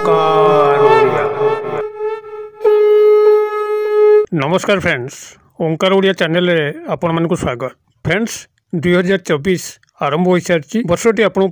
ओंकार ओडिया। नमस्कार फ्रेंड्स, ओंकार ओडिया चैनल रे आपण मानकु स्वागत। फ्रेंड्स, 2024 आरंभ हो सारी वर्षटी आपण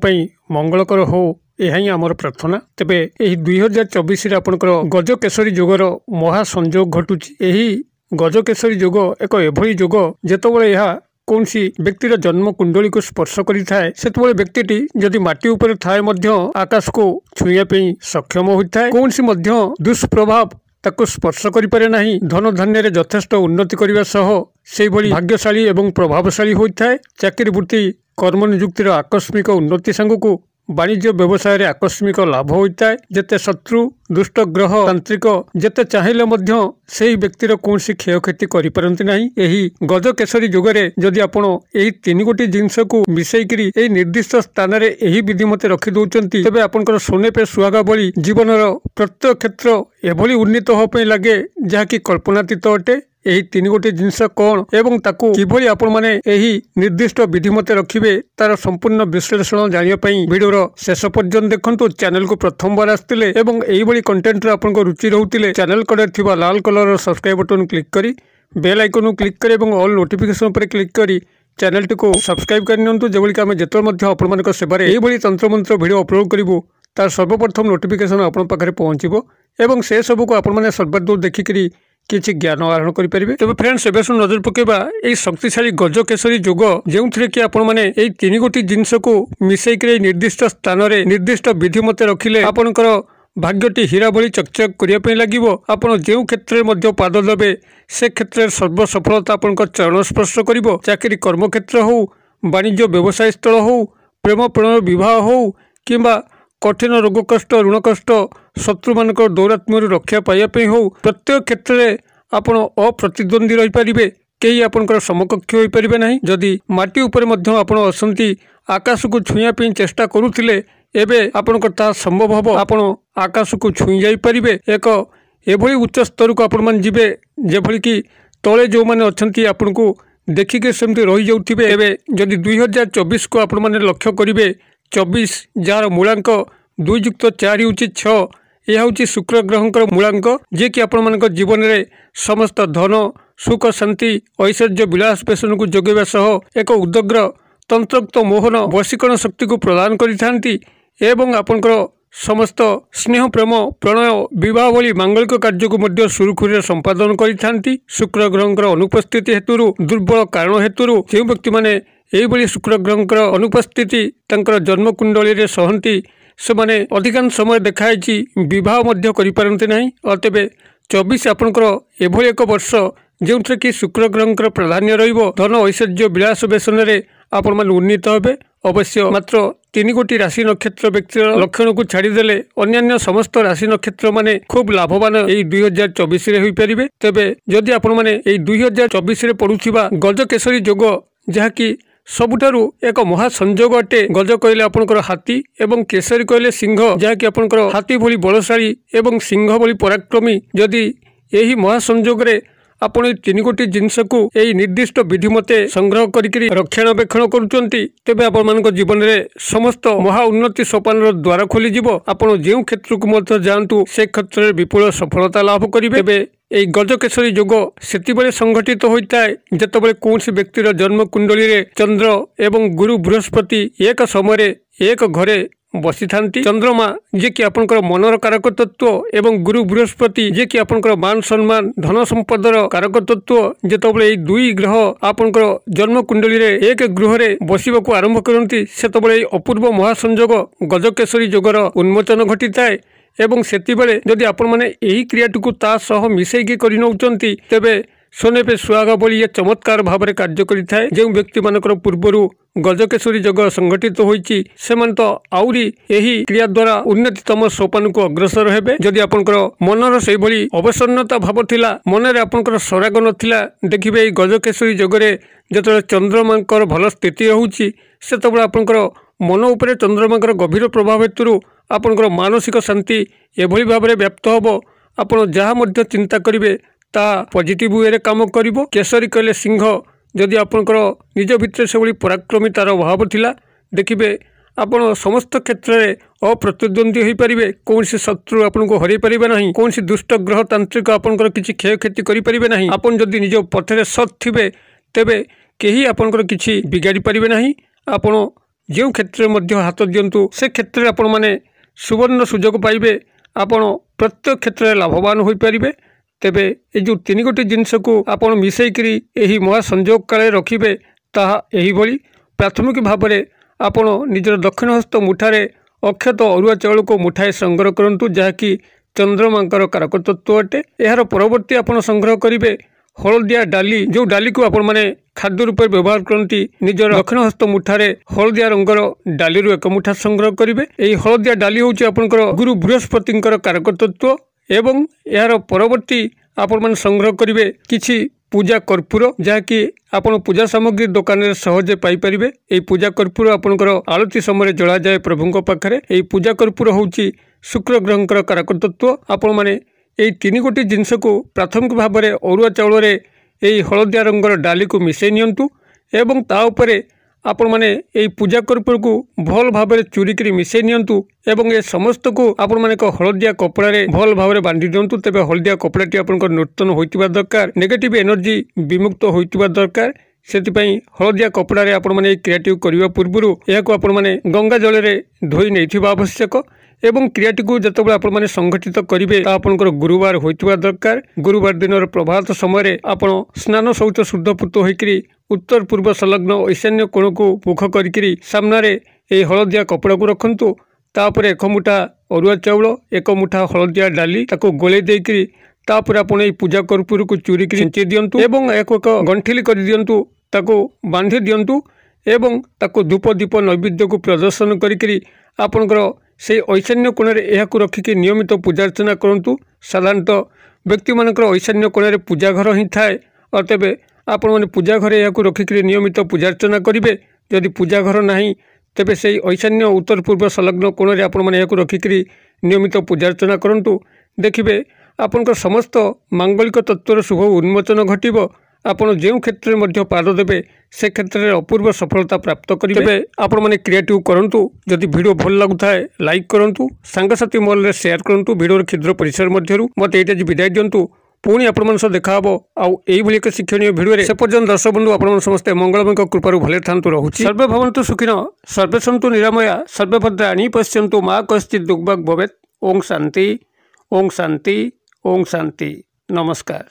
मंगलकर हो यही आमर प्रार्थना। तेबे यही 2024 आपणकर गजकेशरी जोगर महासंयोग घटुची। यही गजकेशरी जोग एक एभली जोग जेतबेले यह कौन सी व्यक्तिर जन्म कुंडली को स्पर्श करिथाए सेतबेले व्यक्तिटी जदि माटी ऊपर थाए मध्य आकाश को छुइया पे सक्षम होता है। कौन सी मध्य दुष्प्रभाव ताको स्पर्श करि पारे नाही। धन धान्य रे यथेष्ट उन्नति करिवा सह सेहि भली भाग्यशाली एवं प्रभावशाली होता है। चाकरी वृत्ति कर्म नियुक्तिर आकस्मिक उन्नति संगକୁ वाणिज्य व्यवसाय रे आकस्मिक लाभ होता है। जेते शत्रु दुष्ट ग्रह तांत्रिक जेते चाहिले मध्य सेही व्यक्तिर कौनसी क्षयक्षति करि पारंती नाही। एही गजकेशरी जोगरे जदि आपण एही तीन गोटी जिंस को मिसेइकरी एही निर्दिष्ट स्थान रे एही विधि मते रखि दउचंती तेबे आपनकर सोने पे सुहागा बली जीवनर प्रत्येक क्षेत्र एभली उन्नत हो पे लागे जहा कि कल्पनातीत अटे। यही तीन गोटी जिनस कौन एवं ताकू किभली आपण माने एही निर्दिष्ट विधि मते रखिबे तार संपूर्ण विश्लेषण जानिया पई वीडियोर शेष पर्यंत देखंतु। चैनल को प्रथम बार आस्तिले एवं एही भली कंटेंट रे आपन को रुचि रहउतिले चैनल कड़े थिबा लाल कलर सब्सक्राइब बटन क्लिक करी बेल आइकन क्लिक करी एवं ऑल नोटिफिकेशन पर क्लिक करी चैनल टी को सब्सक्राइब कर नियंतु। जेबली आमे जेतल मध्य आपण मानक सेबारे एही भली तंत्र मंत्र वीडियो अपलोड करिवो तार सर्वप्रथम नोटिफिकेशन आपण पाखरे पहुंचीबो एवं से सब को आपण माने सर्वदूर देखिकरी किछि ज्ञान आहरण करि परिबे। तबे फ्रेंड्स, एबे सुन नजर पकेबा एई शक्तिशाली गजकेशरी जोग जेउथरे कि आपण माने एई तीन गोटी जिंस को मिसेई करे निर्दिष्ट स्थान रे निर्दिष्ट विधि मते रखिले आपनकर भाग्यटी हीरा भली चकचक करिया पे लागिवो। आपण जेउ क्षेत्र रे मध्य पाद देबे से क्षेत्र रे सर्व सफलता आपनकर चरण स्पर्श करिवो। चाकरी कर्म क्षेत्र हो, वाणिज्य व्यवसाय स्थल हो, प्रेम प्रणय विवाह हो किंबा कठिन रोग कष्ट ऋण कष्ट शत्रु मान दौरात्म्य रक्षा पाइबा हो प्रत्येक क्षेत्र में आपण अप्रतिद्वंदी रही पारे। कई आपंकर समकक्ष हो पारे ना। जदि माटी उपर मध्य आपण असंती आकाश को छुइया पे चेष्टा करुथिले एबे आपनकर ता संभव हबो। आपण आकाश को छुई जाई परिबे। एक एभली उच्च स्तर को आपण मान जिबे जेभली कि तले जो माने अछंती आपन को देखिके सेमती रही जाउथिबे। एबे जदि 2024 को आपण माने लक्ष्य करिवे 24 जार मूलांक 2+4 होची 6। यह हूँ शुक्र ग्रहंकर मूलांक जे कि आपण मान जीवन में समस्त धन सुख शांति ऐश्वर्य विलास पेशन को जोगेवा सह एक उदग्र तंत्रोक्त मोहन वशीकरण शक्ति को प्रदान करिथांती एवं आपनकर समस्त स्नेह प्रेम प्रणय विवाह भली मांगलिक कार्य को मध्य सुरुखुरी संपादन करिथांती। शुक्र ग्रहंकर अनुपस्थिति हेतुरु दुर्बल कारण हेतुरु जे व्यक्ति माने एही भली शुक्र ग्रहंकर अनुपस्थिति तांकर जन्म कुंडली रे सहंती से माने अधिकांश समय देखाई विवाह मध्य करि पारंती नाही। अतबे 24 आपनकर एभली एक वर्ष जेउथरे कि शुक्र ग्रहंकर प्राधान्य रहिबो। धन ऐश्वर्य विलास बेसन रे आपण मान उन्नीत हेबे। अवश्य मात्र 3 गोटी राशि नक्षत्र व्यक्तिर लक्षण को छाड़देले अन्यान्य समस्त राशि नक्षत्र माने खूब लाभवान एई 2024 रे होई परिबे। तेबे जदि आपण माने एई 2024 रे पडुथिबा गजकेशरी जोग जहा कि सबुठारु एक महासंयोग अटे। गज कहले आपनकर हाथी एवं केसरी कहले सिंह जहा कि आपनकर हाथी भली बलशाली एवं सिंह भली पराक्रमी। जदि यही महासंयोग रे आपण 3 गोटी जिनस को यही निर्दिष्ट विधि मते संग्रह करिकरी रक्षणाबेक्षण करुचंती तेबे आपण मानक जीवन रे समस्त महा उन्नति सोपान द्वार खोली जिवो। आपण जेउ क्षेत्र को मध्य जानतु से क्षेत्र रे विपुल सफलता लाभ करिवे। एबे एई गजकेशरी जोग सेतिबेले संगठित होता है जेतबेले कौनसी व्यक्तिर जन्म कुंडली रे चंद्र एवं गुरु बृहस्पति एक समय एक घरे बसी थांती। चंद्रमा जे कि आपनकर मनर कारक तत्व एवं गुरु बृहस्पति जे कि आपनकर मान सम्मान धन संपदर कारक तत्व जेतबेले एई दुई ग्रह आपनकर जन्म कुंडली रे एक गृह रे बसिबाकू आरंभ करंती सेतबेले अपूर्व महासंयोग गजकेशरी जोगर उन्मोचन घटिताए। एवं सेतिबेले जदि आपण माने एही क्रियाटी को ता सह मिसेइकी करि नउचंती तेबे सोने पे सुहागा बोली ये चमत्कार भाव में कार्य करिथाए। जे व्यक्ति मानकर पूर्वरु गजकेशरी जोग संगठित होईची सेमान तो आउरी एही क्रिया द्वारा उन्नतितम सोपान को अग्रसर हेबे। जदि आपनकर मनर सेही भली अवसन्नता भाव थिला मन रे आपनकर सराग नथिला देखिबे एही गजकेशरी जोगरे जेतले चंद्रमांकर भल स्थिति रहउची सेतबेले आपनकर मन उपरे चंद्रमांकर गभीर प्रभाव हेतुरु आपनकर मानसिक शांति एभली भाव में व्याप्त हबो। आपण जहा मध्य चिंता करिवे ता पॉजिटिव वे रे काम करिवो। केसरी कहले सिंह जदि आपनकर निज भितर से भली पराक्रमितार भाव थिला देखिबे ଆପଣ ସମସ୍ତ କ୍ଷେତ୍ରରେ ଅପ୍ରତିଦ୍ୱନ୍ଦ୍ୱୀ ହୋଇପାରିବେ। କୌଣସି ଶତ୍ରୁ ଆପଣଙ୍କୁ ହରାଇ ପାରିବେ ନାହିଁ। କୌଣସି ଦୁଷ୍ଟ ଗ୍ରହ ତାନ୍ତ୍ରିକ ଆପଣଙ୍କର କିଛି କ୍ଷୟକ୍ଷତି କରିପାରିବେ ନାହିଁ। ଆପଣ ଯଦି ନିଜ ପଥରେ ସତ୍ ଥିବେ ତେବେ କେହି ଆପଣଙ୍କର କିଛି ବିଗାଡ଼ି ପାରିବେ ନାହିଁ। ଆପଣ ଯେଉଁ କ୍ଷେତ୍ରରେ ମଧ୍ୟ ହାତ ଦିଅନ୍ତୁ ସେ କ୍ଷେତ୍ରରେ ଆପଣମାନେ ସୁବର୍ଣ୍ଣ ସୁଯୋଗ ପାଇବେ। ଆପଣ ପ୍ରତ୍ୟେକ କ୍ଷେତ୍ରରେ ଲାଭବାନ ହୋଇପାରିବେ। ତେବେ ଏ ଯେଉଁ 3 ଜିନିଷକୁ ଆପଣ ମିଶାଇକରି ଏହି ମହାସଂଯୋଗ କାଳରେ ରଖିବେ ତାହା ଏହିଭଳି। ପ୍ରାଥମିକ ଭାବରେ ଆପଣ ନିଜର ଦକ୍ଷିଣ ହସ୍ତ ମୁଠାରେ ଅକ୍ଷତ ଅରୁଆ ଚାଉଳକୁ ମୁଠାଏ ସଂଗ୍ରହ କରନ୍ତୁ, ଯାହାକି ଚନ୍ଦ୍ରମାଙ୍କର କାରକ ତତ୍ତ୍ୱ ଅଟେ। ଏହାର ପରବର୍ତ୍ତୀ ଆପଣ ସଂଗ୍ରହ କରିବେ ହଳଦିଆ ଡାଲି, ଯେଉଁ ଡାଲିକୁ ଆପଣମାନେ ଖାଦ୍ୟ ରୂପେ ବ୍ୟବହାର କରନ୍ତି। ନିଜର ଦକ୍ଷିଣ ହସ୍ତ ମୁଠାରେ ହଳଦିଆ ରଙ୍ଗର ଡାଲିରୁ 1 ମୁଠା ସଂଗ୍ରହ କରିବେ। ଏହି ହଳଦିଆ ଡାଲି ହେଉଛି ଆପଣଙ୍କର ଗୁରୁ ବୃହସ୍ପତିଙ୍କର କାରକ ତତ୍ତ୍ୱ। ଏବଂ ଏହାର ପରବର୍ତ୍ତୀ ଆପଣମାନେ ସଂଗ୍ରହ କରିବେ କିଛି ପୂଜା କର୍ପୂର, ଯାହାକି ଆପଣ ପୂଜା ସାମଗ୍ରୀ ଦୋକାନରେ ସହଜେ ପାଇପାରିବେ। ଏହି ପୂଜା କର୍ପୂର ଆପଣଙ୍କର ଆଳତି ସମୟରେ ଜଳାଯାଏ ପ୍ରଭୁଙ୍କ ପାଖରେ। ଏହି ପୂଜା କର୍ପୂର ହେଉଛି ଶୁକ୍ର ଗ୍ରହଙ୍କର କାରକ ତତ୍ତ୍ୱ। ଆପଣମାନେ ଏହି 3 ଜିନିଷକୁ ପ୍ରାଥମିକ ଭାବରେ ଅରୁଆ ଚାଉଳରେ ଏହି ହଳଦିଆ ରଙ୍ଗର ଡାଲିକୁ ମିଶାଇ ନିଅନ୍ତୁ ଏବଂ ତା ଉପରେ ଆପଣମାନେ ଏହି ପୂଜା କର୍ପୂରକୁ ଭଲ ଭାବରେ ଚୁରିକିରି ମିଶାଇ ନିଅନ୍ତୁ ଏବଂ ଏ ସମସ୍ତକୁ ଆପଣମାନେ ଏକ ହଳଦିଆ କପଡ଼ାରେ ଭଲ ଭାବରେ ବାନ୍ଧି ଦିଅନ୍ତୁ। ତେବେ ହଳଦିଆ କପଡ଼ାଟି ଆପଣଙ୍କର ନୂତନ ହୋଇଥିବା ଦରକାର, ନେଗେଟିଭ୍ ଏନର୍ଜି ବିମୁକ୍ତ ହୋଇଥିବା ଦରକାର। ସେଥିପାଇଁ ହଳଦିଆ କପଡ଼ାରେ ଆପଣମାନେ ଏହି କ୍ରିୟାଟିକୁ କରିବା ପୂର୍ବରୁ ଏହାକୁ ଆପଣମାନେ ଗଙ୍ଗା ଜଳରେ ଧୋଇ ନେଇଥିବା ଆବଶ୍ୟକ ଏବଂ କ୍ରିୟାଟିକୁ ଯେତେବେଳେ ଆପଣମାନେ ସଂଗଠିତ କରିବେ ତାହା ଆପଣଙ୍କର ଗୁରୁବାର ହୋଇଥିବା ଦରକାର। ଗୁରୁବାର ଦିନର ପ୍ରଭାତ ସମୟରେ ଆପଣ ସ୍ନାନ ଶୌଚ ଶୁଦ୍ଧପୂତ ହୋଇକରି ଉତ୍ତର ପୂର୍ବ ସଂଲଗ୍ନ ଈଶାନ୍ୟ କୋଣକୁ ମୁଖ କରିକିରି ସାମ୍ନାରେ ଏହି ହଳଦିଆ କପଡ଼ାକୁ ରଖନ୍ତୁ। ତାପରେ 1 ମୁଠା ଅରୁଆ ଚାଉଳ, 1 ମୁଠା ହଳଦିଆ ଡାଲି ତାକୁ ଗୋଳେଇ ଦେଇକରି ତାପରେ ଆପଣ ଏହି ପୂଜା କର୍ପୂରକୁ ଚୁରିକି ଛିଞ୍ଚି ଦିଅନ୍ତୁ ଏବଂ ଏକ ଗଣ୍ଠିଲି କରିଦିଅନ୍ତୁ, ତାକୁ ବାନ୍ଧି ଦିଅନ୍ତୁ ଏବଂ ତାକୁ ଧୂପ ଦୀପ ନୈବେଦ୍ୟକୁ ପ୍ରଦର୍ଶନ କରିକିରି ଆପଣଙ୍କର ସେହି ଐଶାନ୍ୟ କୋଣରେ ଏହାକୁ ରଖିକି ନିୟମିତ ପୂଜାର୍ଚ୍ଚନା କରନ୍ତୁ। ସାଧାରଣତଃ ବ୍ୟକ୍ତିମାନଙ୍କର ଐଶାନ୍ୟ କୋଣରେ ପୂଜା ଘର ହିଁ ଥାଏ, ତେବେ ଆପଣମାନେ ପୂଜା ଘରେ ଏହାକୁ ରଖିକିରି ନିୟମିତ ପୂଜାର୍ଚ୍ଚନା କରିବେ। ଯଦି ପୂଜା ଘର ନାହିଁ ତେବେ ସେହି ଐଶାନ୍ୟ ଉତ୍ତର ପୂର୍ବ ସଂଲଗ୍ନ କୋଣରେ ଆପଣମାନେ ଏହାକୁ ରଖିକିରି ନିୟମିତ ପୂଜାର୍ଚ୍ଚନା କରନ୍ତୁ। ଦେଖିବେ ଆପଣଙ୍କର ସମସ୍ତ ମାଙ୍ଗଳିକ ତତ୍ତ୍ୱର ଶୁଭ ଉନ୍ମୋଚନ ଘଟିବ। ଆପଣ ଯେଉଁ କ୍ଷେତ୍ରରେ ମଧ୍ୟ ପାଦ ଦେବେ ସେ କ୍ଷେତ୍ରରେ ଅପୂର୍ବ ସଫଳତା ପ୍ରାପ୍ତ କରିବେ। ତେବେ ଆପଣମାନେ କ୍ରିୟାଟିକୁ କରନ୍ତୁ। ଯଦି ଭିଡ଼ିଓ ଭଲ ଲାଗୁଥାଏ ଲାଇକ୍ କରନ୍ତୁ, ସାଙ୍ଗସାଥି ମହଲରେ ସେୟାର କରନ୍ତୁ। ଭିଡ଼ିଓର କ୍ଷୁଦ୍ର ପରିସର ମଧ୍ୟରୁ ମୋତେ ଏଇଟା ବିଦାୟ ଦିଅନ୍ତୁ। ପୁଣି ଆପଣମାନଙ୍କ ସହ ଦେଖା ହେବ ଆଉ ଏଇଭଳି ଏକ ଶିକ୍ଷଣୀୟ ଭିଡ଼ିଓରେ। ସେ ପର୍ଯ୍ୟନ୍ତ ଦର୍ଶକ ବନ୍ଧୁ ଆପଣମାନେ ସମସ୍ତେ ମଙ୍ଗଳମୟଙ୍କ କୃପାରୁ ଭଲରେ ଥାନ୍ତୁ। ରହୁଛି। ସର୍ବେ ଭବନ୍ତୁ ସୁଖିନଃ, ସର୍ବେ ସନ୍ତୁ ନିରାମୟା, ସର୍ବେ ଭଦ୍ରାଣୀ ପଶ୍ୟନ୍ତୁ, ମା କଶ୍ଚିତ୍ ଦୁଃଖଭାଗ୍ ଭବେତ୍। ଓଁ ଶାନ୍ତି, ଓଁ ଶାନ୍ତି, ଓଁ ଶାନ୍ତି। ନମସ୍କାର।